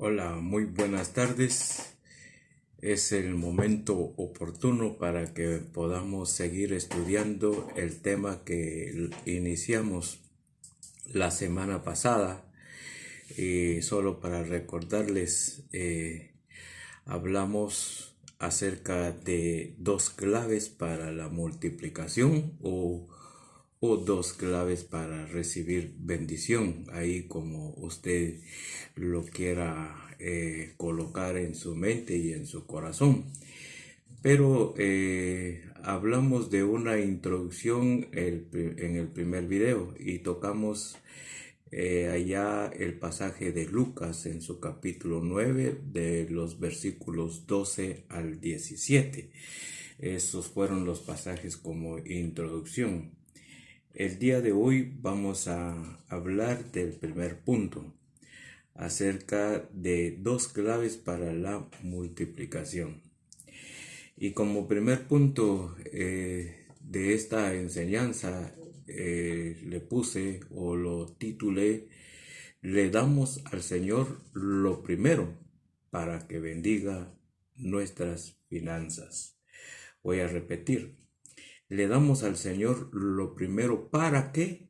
Hola, muy buenas tardes. Es el momento oportuno para que podamos seguir estudiando el tema que iniciamos la semana pasada. Y solo para recordarles, hablamos acerca de dos claves para la multiplicación o dos claves para recibir bendición, ahí como usted lo quiera colocar en su mente y en su corazón. Pero hablamos de una introducción en el primer video y tocamos allá el pasaje de Lucas en su capítulo 9 de los versículos 12 al 17. Esos fueron los pasajes como introducción. El día de hoy vamos a hablar del primer punto, acerca de dos claves para la multiplicación. Y como primer punto de esta enseñanza le puse o lo titulé: le damos al Señor lo primero para que bendiga nuestras finanzas. Voy a repetir: le damos al Señor lo primero para que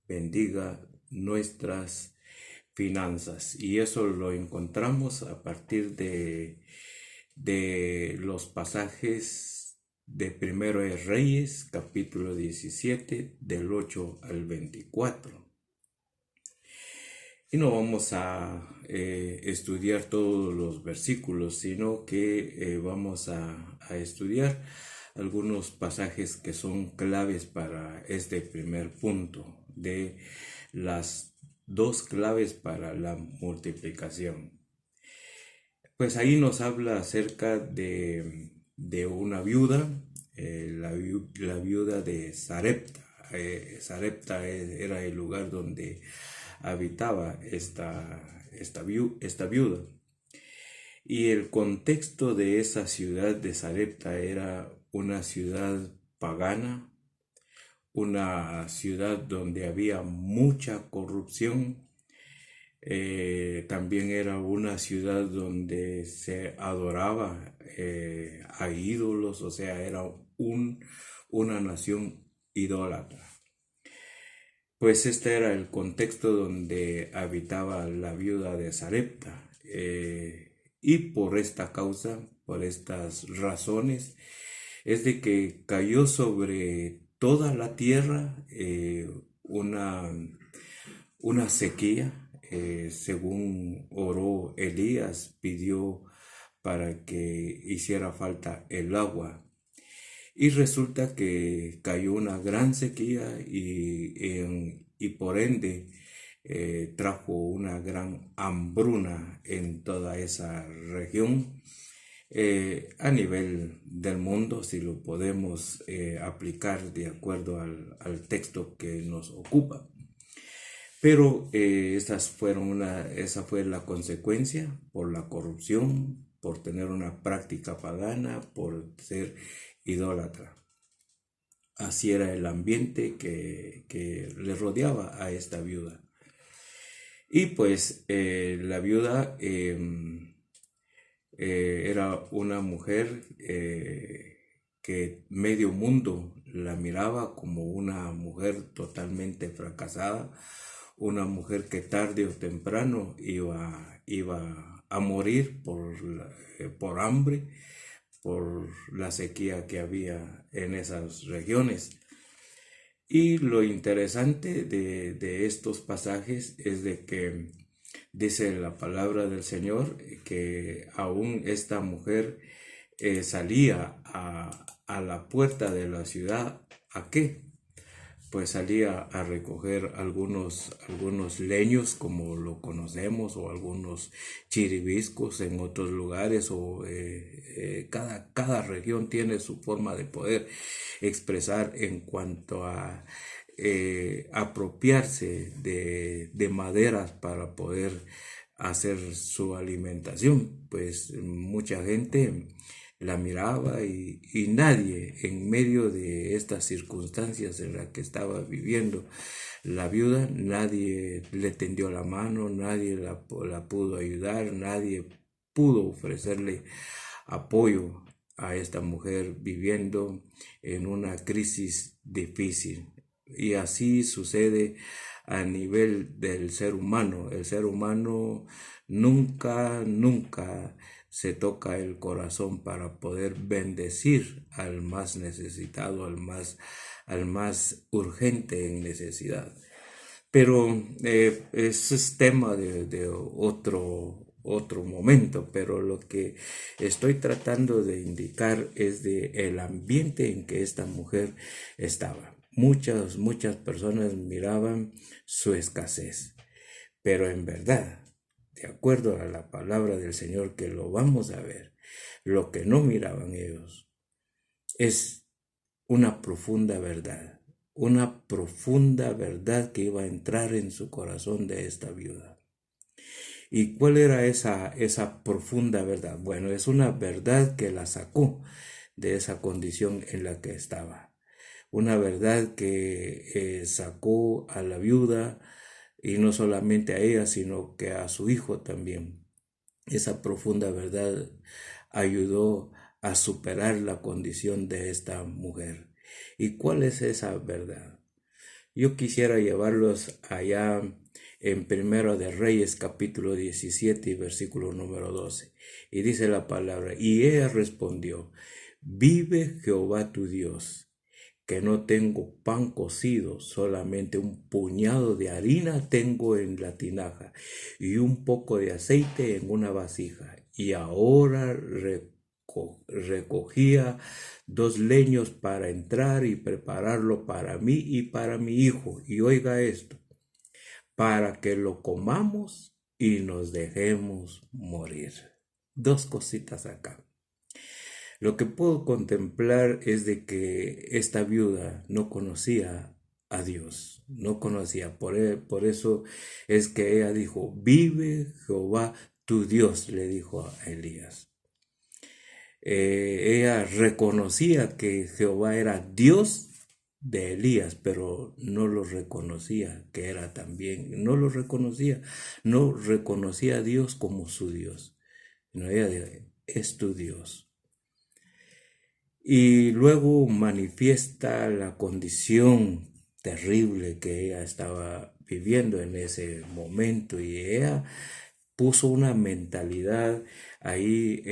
bendiga nuestras finanzas. Y eso lo encontramos a partir de los pasajes de Primero de Reyes, capítulo 17, del 8 al 24. Y no vamos a estudiar todos los versículos, sino que vamos a estudiar algunos pasajes que son claves para este primer punto de las dos claves para la multiplicación. Pues ahí nos habla acerca de una viuda, la viuda de Sarepta. Sarepta era el lugar donde habitaba esta viuda. Y el contexto de esa ciudad de Sarepta era una ciudad pagana, una ciudad donde había mucha corrupción. También era una ciudad donde se adoraba a ídolos, o sea, era una nación idólatra. Pues este era el contexto donde habitaba la viuda de Sarepta. Y por esta causa, por estas razones, es de que cayó sobre toda la tierra una sequía. Según oró Elías, pidió para que hiciera falta el agua. Y resulta que cayó una gran sequía y por ende trajo una gran hambruna en toda esa región. A nivel del mundo, si lo podemos aplicar de acuerdo al texto que nos ocupa. Pero esa fue la consecuencia por la corrupción, por tener una práctica pagana, por ser idólatra. Así era el ambiente que le rodeaba a esta viuda. Y pues la viuda era una mujer que medio mundo la miraba como una mujer totalmente fracasada, una mujer que tarde o temprano iba a morir por hambre, por la sequía que había en esas regiones. Y lo interesante de estos pasajes es de que dice la palabra del Señor que aún esta mujer salía a la puerta de la ciudad. ¿A qué? Pues salía a recoger algunos leños, como lo conocemos, o algunos chiribiscos en otros lugares, o cada región tiene su forma de poder expresar en cuanto a apropiarse de maderas para poder hacer su alimentación. Pues mucha gente la miraba y nadie en medio de estas circunstancias en las que estaba viviendo la viuda, nadie le tendió la mano, nadie la pudo ayudar, nadie pudo ofrecerle apoyo a esta mujer viviendo en una crisis difícil. Y así sucede a nivel del ser humano. El ser humano nunca se toca el corazón para poder bendecir al más necesitado, al más urgente en necesidad. Pero ese es tema de otro momento, pero lo que estoy tratando de indicar es de el ambiente en que esta mujer estaba. Muchas personas miraban su escasez, pero en verdad, de acuerdo a la palabra del Señor que lo vamos a ver, lo que no miraban ellos es una profunda verdad que iba a entrar en su corazón de esta viuda. ¿Y cuál era esa profunda verdad? Bueno, es una verdad que la sacó de esa condición en la que estaba. Una verdad que sacó a la viuda, y no solamente a ella, sino que a su hijo también. Esa profunda verdad ayudó a superar la condición de esta mujer. ¿Y cuál es esa verdad? Yo quisiera llevarlos allá en Primero de Reyes capítulo 17 y versículo número 12. Y dice la palabra, y ella respondió, vive Jehová tu Dios, que no tengo pan cocido, solamente un puñado de harina tengo en la tinaja y un poco de aceite en una vasija. Y ahora recogía 2 leños para entrar y prepararlo para mí y para mi hijo. Y oiga esto, para que lo comamos y nos dejemos morir. 2 cositas acá. Lo que puedo contemplar es de que esta viuda no conocía a Dios, no conocía. Por eso es que ella dijo, vive Jehová tu Dios, le dijo a Elías. Ella reconocía que Jehová era Dios de Elías, pero no lo reconocía que era también, no reconocía a Dios como su Dios. No, ella dijo, es tu Dios. Y luego manifiesta la condición terrible que ella estaba viviendo en ese momento, y ella puso una mentalidad ahí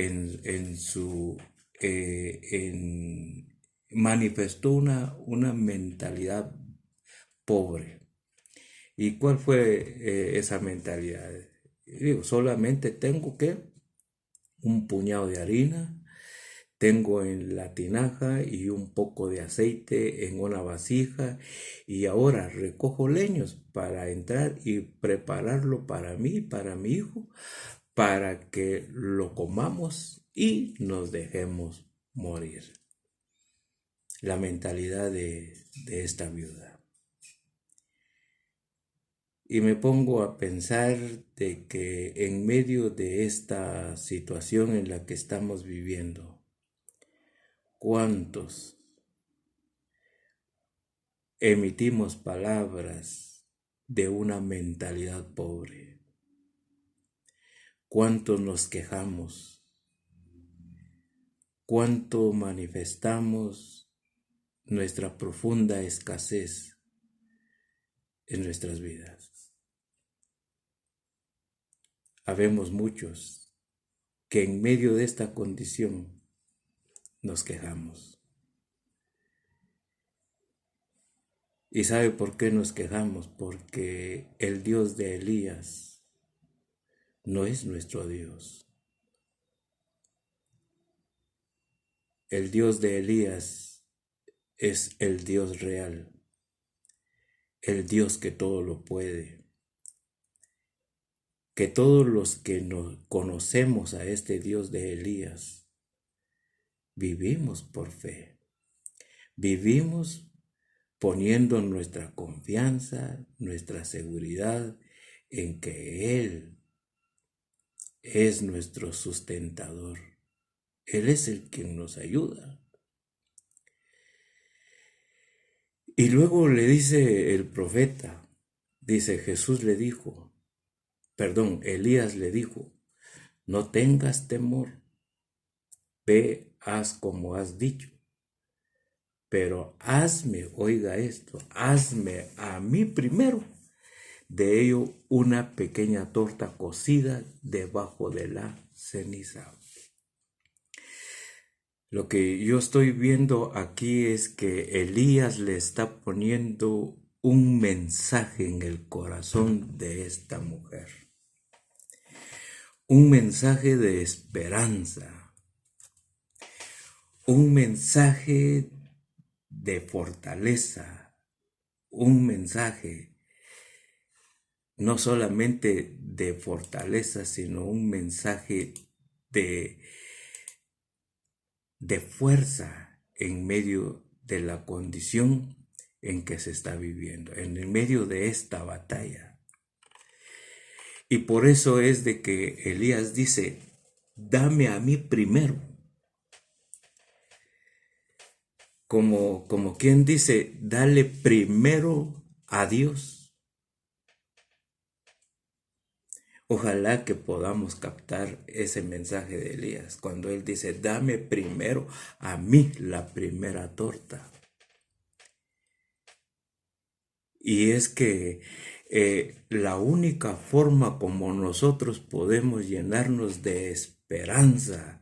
manifestó una mentalidad pobre. ¿Y cuál fue esa mentalidad? Digo, solamente tengo un puñado de harina, tengo en la tinaja y un poco de aceite en una vasija, y ahora recojo leños para entrar y prepararlo para mí, para mi hijo, para que lo comamos y nos dejemos morir. La mentalidad de esta viuda. Y me pongo a pensar de que en medio de esta situación en la que estamos viviendo, ¿cuántos emitimos palabras de una mentalidad pobre? ¿Cuántos nos quejamos? ¿Cuánto manifestamos nuestra profunda escasez en nuestras vidas? Habemos muchos que en medio de esta condición nos quejamos. ¿Y sabe por qué nos quejamos? Porque el Dios de Elías no es nuestro Dios. El Dios de Elías es el Dios real, el Dios que todo lo puede. Que todos los que nos conocemos a este Dios de Elías, vivimos por fe. Vivimos poniendo nuestra confianza, nuestra seguridad en que Él es nuestro sustentador. Él es el quien nos ayuda. Y luego le dice el profeta, dice Jesús le dijo, Elías le dijo, no tengas temor, ve, haz como has dicho, pero hazme, oiga esto, hazme a mí primero de ello una pequeña torta cocida debajo de la ceniza. Lo que yo estoy viendo aquí es que Elías le está poniendo un mensaje en el corazón de esta mujer. Un mensaje de esperanza. Un mensaje de fortaleza. Un mensaje no solamente de fortaleza, sino un mensaje de fuerza en medio de la condición en que se está viviendo, en el medio de esta batalla. Y por eso es de que Elías dice, dame a mí primero. Como quien dice, dale primero a Dios. Ojalá que podamos captar ese mensaje de Elías cuando él dice, dame primero a mí la primera torta. Y es que la única forma como nosotros podemos llenarnos de esperanza,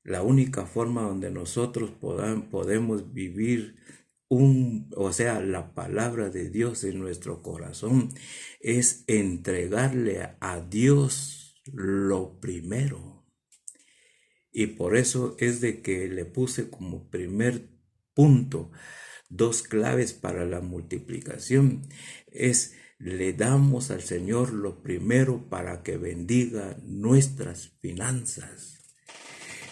la única forma donde nosotros podemos vivir la palabra de Dios en nuestro corazón es entregarle a Dios lo primero. Y por eso es de que le puse como primer punto 2 claves para la multiplicación. Le damos al Señor lo primero para que bendiga nuestras finanzas.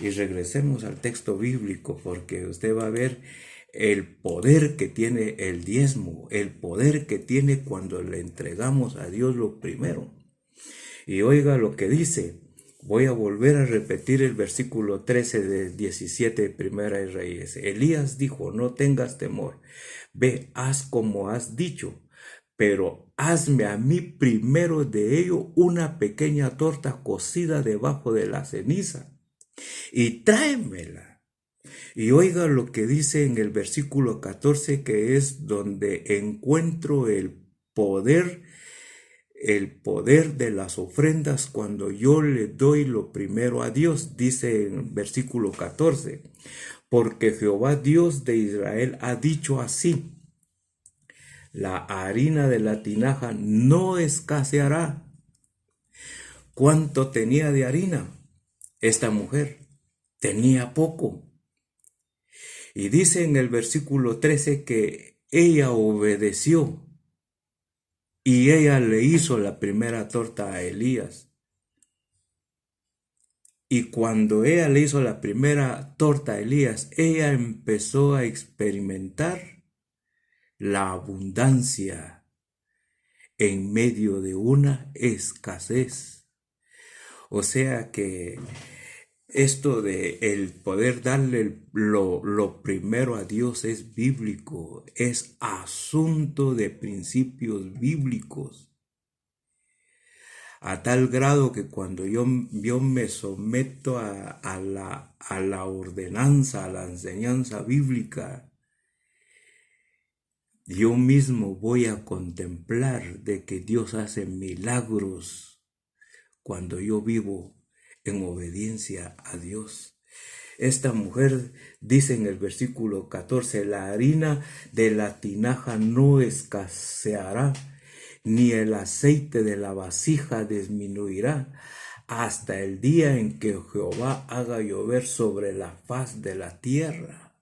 Y regresemos al texto bíblico porque usted va a ver el poder que tiene el diezmo, el poder que tiene cuando le entregamos a Dios lo primero. Y oiga lo que dice. Voy a volver a repetir el versículo 13 de 17 de Primera de Reyes. Elías dijo, no tengas temor, ve, haz como has dicho, pero hazme a mí primero de ello una pequeña torta cocida debajo de la ceniza y tráemela. Y oiga lo que dice en el versículo 14, que es donde encuentro el poder de las ofrendas cuando yo le doy lo primero a Dios. Dice en versículo 14, porque Jehová Dios de Israel ha dicho así, la harina de la tinaja no escaseará. ¿Cuánto tenía de harina esta mujer? Tenía poco. Y dice en el versículo 13 que ella obedeció y ella le hizo la primera torta a Elías. Y cuando ella le hizo la primera torta a Elías, ella empezó a experimentar la abundancia en medio de una escasez. O sea que esto de el poder darle lo primero a Dios es bíblico, es asunto de principios bíblicos. A tal grado que cuando yo me someto a la ordenanza, a la enseñanza bíblica, yo mismo voy a contemplar de que Dios hace milagros cuando yo vivo en obediencia a Dios. Esta mujer dice en el versículo 14, la harina de la tinaja no escaseará, ni el aceite de la vasija disminuirá, hasta el día en que Jehová haga llover sobre la faz de la tierra.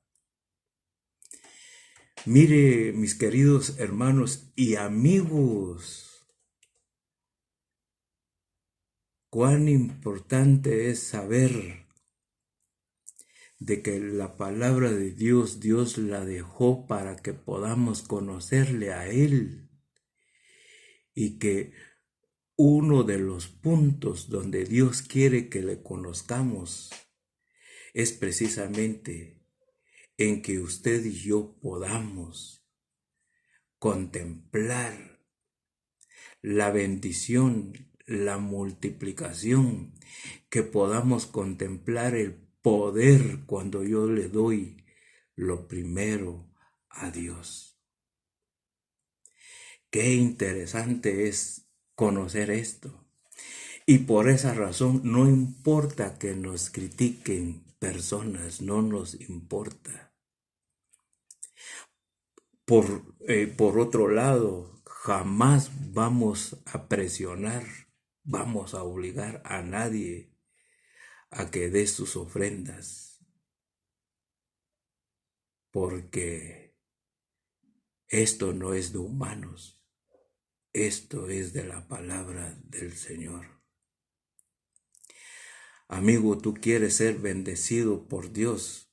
Mire, mis queridos hermanos y amigos, cuán importante es saber de que la palabra de Dios la dejó para que podamos conocerle a Él, y que uno de los puntos donde Dios quiere que le conozcamos es precisamente en que usted y yo podamos contemplar la bendición, la multiplicación, que podamos contemplar el poder cuando yo le doy lo primero a Dios. Qué interesante es conocer esto. Y por esa razón no importa que nos critiquen personas, no nos importa. Por otro lado, jamás vamos a presionar, vamos a obligar a nadie a que dé sus ofrendas, porque esto no es de humanos, esto es de la palabra del Señor. Amigo, tú quieres ser bendecido por Dios,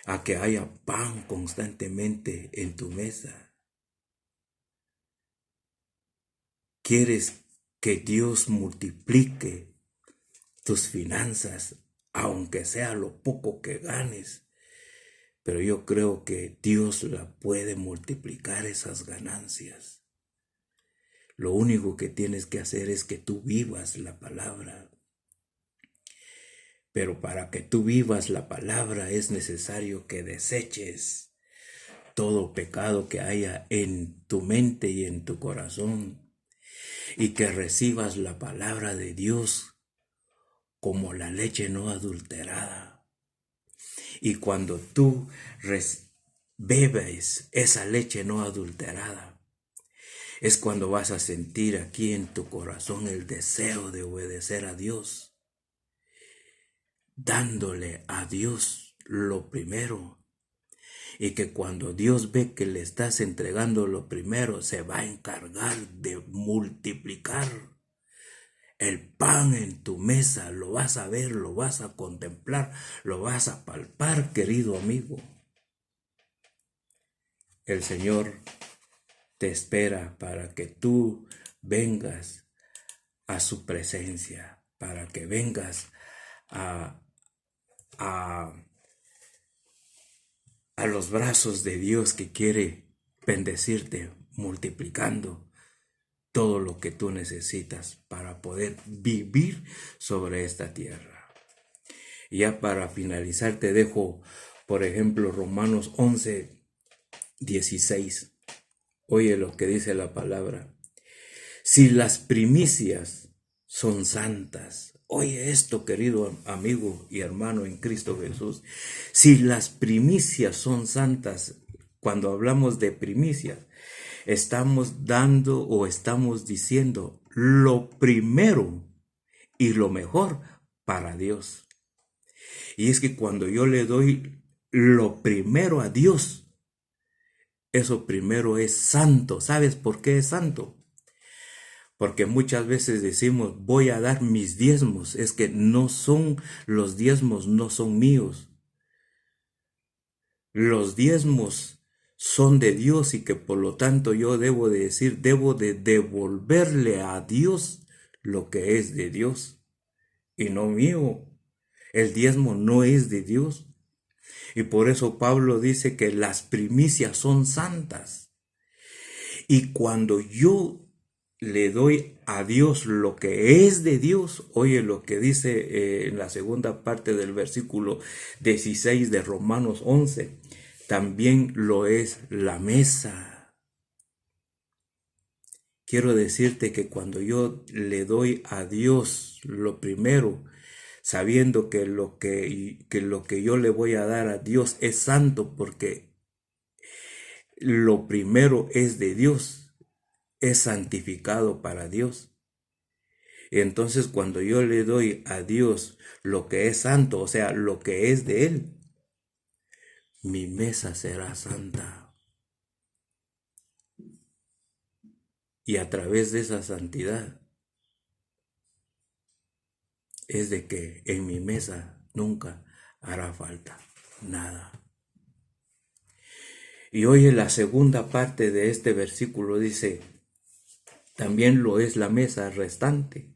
a que haya pan constantemente en tu mesa. Quieres que Dios multiplique tus finanzas, aunque sea lo poco que ganes. Pero yo creo que Dios la puede multiplicar esas ganancias. Lo único que tienes que hacer es que tú vivas la palabra. Pero para que tú vivas la palabra es necesario que deseches todo pecado que haya en tu mente y en tu corazón, y que recibas la palabra de Dios como la leche no adulterada. Y cuando tú bebes esa leche no adulterada, es cuando vas a sentir aquí en tu corazón el deseo de obedecer a Dios, dándole a Dios lo primero. Y que cuando Dios ve que le estás entregando lo primero, se va a encargar de multiplicar el pan en tu mesa. Lo vas a ver, lo vas a contemplar, lo vas a palpar, querido amigo. El Señor te espera para que tú vengas a su presencia, para que vengas a los brazos de Dios, que quiere bendecirte, multiplicando todo lo que tú necesitas para poder vivir sobre esta tierra. Y ya para finalizar te dejo, por ejemplo, Romanos 11:16. Oye lo que dice la palabra. Si las primicias son santas, oye esto, querido amigo y hermano en Cristo Jesús, si las primicias son santas, cuando hablamos de primicias, estamos dando o estamos diciendo lo primero y lo mejor para Dios. Y es que cuando yo le doy lo primero a Dios, eso primero es santo. ¿Sabes por qué es santo? Porque muchas veces decimos, voy a dar mis diezmos. Es que no son, los diezmos no son míos. Los diezmos son de Dios, y que por lo tanto yo debo de decir, debo de devolverle a Dios lo que es de Dios y no mío. El diezmo no es de Dios. Y por eso Pablo dice que las primicias son santas. Y cuando yo le doy a Dios lo que es de Dios, oye lo que dice en la segunda parte del versículo 16 de Romanos 11, también lo es la mesa. Quiero decirte que cuando yo le doy a Dios lo primero, sabiendo que lo que yo le voy a dar a Dios es santo, porque lo primero es de Dios, es santificado para Dios. Entonces, cuando yo le doy a Dios lo que es santo, o sea, lo que es de Él, mi mesa será santa. Y a través de esa santidad es de que en mi mesa nunca hará falta nada. Y oye, la segunda parte de este versículo dice, también lo es la mesa restante.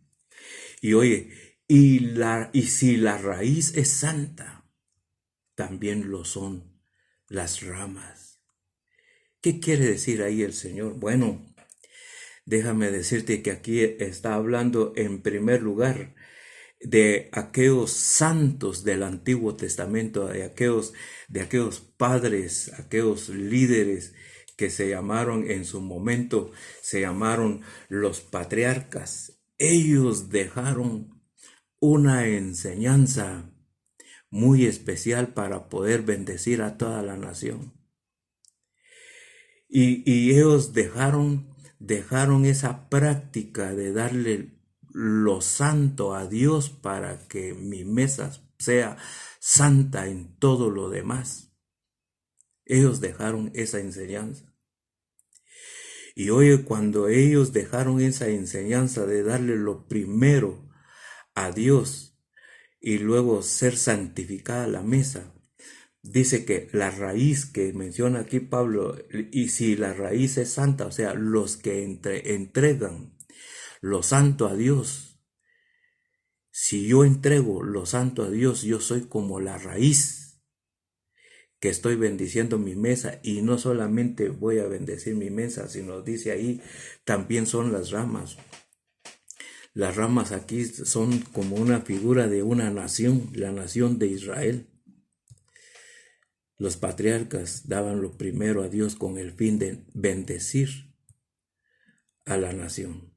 Y oye, Y si la raíz es santa, también lo son las ramas. ¿Qué quiere decir ahí el Señor? Bueno, déjame decirte que aquí está hablando en primer lugar de aquellos santos del Antiguo Testamento, de aquellos padres, aquellos líderes que se llamaron en su momento, se llamaron los patriarcas. Ellos dejaron una enseñanza muy especial para poder bendecir a toda la nación. Y ellos dejaron esa práctica de darle lo santo a Dios para que mi mesa sea santa en todo lo demás. Ellos dejaron esa enseñanza. Y hoy, cuando ellos dejaron esa enseñanza de darle lo primero a Dios y luego ser santificada la mesa, dice que la raíz que menciona aquí Pablo, y si la raíz es santa, o sea, los que entregan lo santo a Dios, si yo entrego lo santo a Dios, yo soy como la raíz que estoy bendiciendo mi mesa, y no solamente voy a bendecir mi mesa, sino dice ahí, también son las ramas. Las ramas aquí son como una figura de una nación, la nación de Israel. Los patriarcas daban lo primero a Dios con el fin de bendecir a la nación.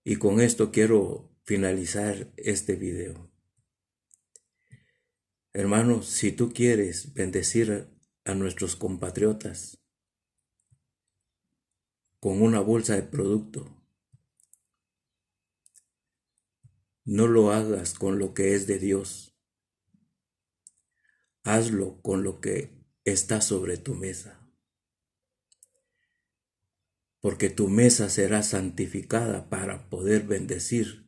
Y con esto quiero finalizar este video. Hermanos, si tú quieres bendecir a nuestros compatriotas con una bolsa de producto, no lo hagas con lo que es de Dios. Hazlo con lo que está sobre tu mesa. Porque tu mesa será santificada para poder bendecir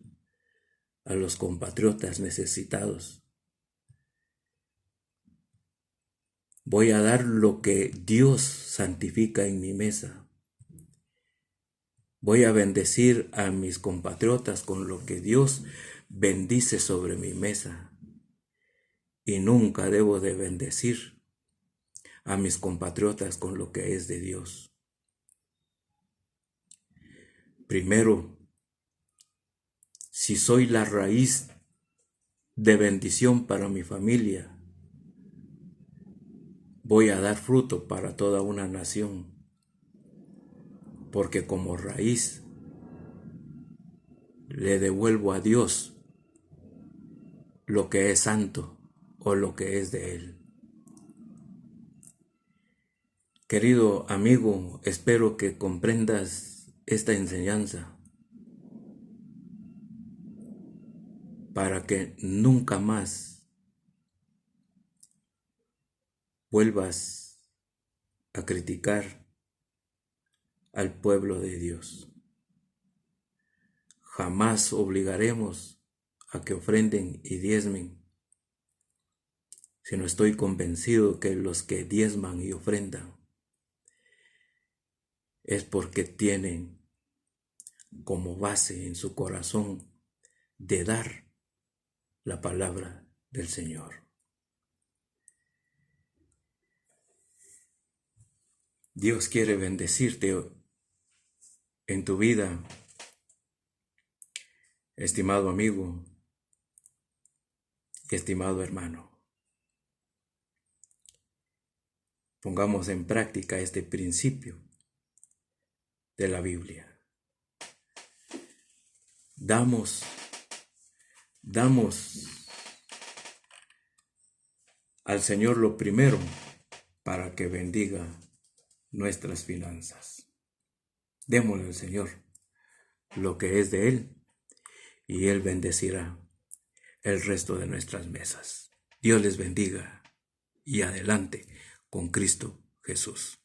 a los compatriotas necesitados. Voy a dar lo que Dios santifica en mi mesa. Voy a bendecir a mis compatriotas con lo que Dios bendice sobre mi mesa. Y nunca debo de bendecir a mis compatriotas con lo que es de Dios. Primero, si soy la raíz de bendición para mi familia, voy a dar fruto para toda una nación, porque como raíz le devuelvo a Dios lo que es santo o lo que es de Él. Querido amigo, espero que comprendas esta enseñanza para que nunca más vuelvas a criticar al pueblo de Dios. Jamás obligaremos a que ofrenden y diezmen, sino estoy convencido que los que diezman y ofrendan es porque tienen como base en su corazón de dar la palabra del Señor. Dios quiere bendecirte en tu vida, estimado amigo, estimado hermano. Pongamos en práctica este principio de la Biblia. Damos al Señor lo primero para que bendiga nuestras finanzas. Démosle al Señor lo que es de Él y Él bendecirá el resto de nuestras mesas. Dios les bendiga y adelante con Cristo Jesús.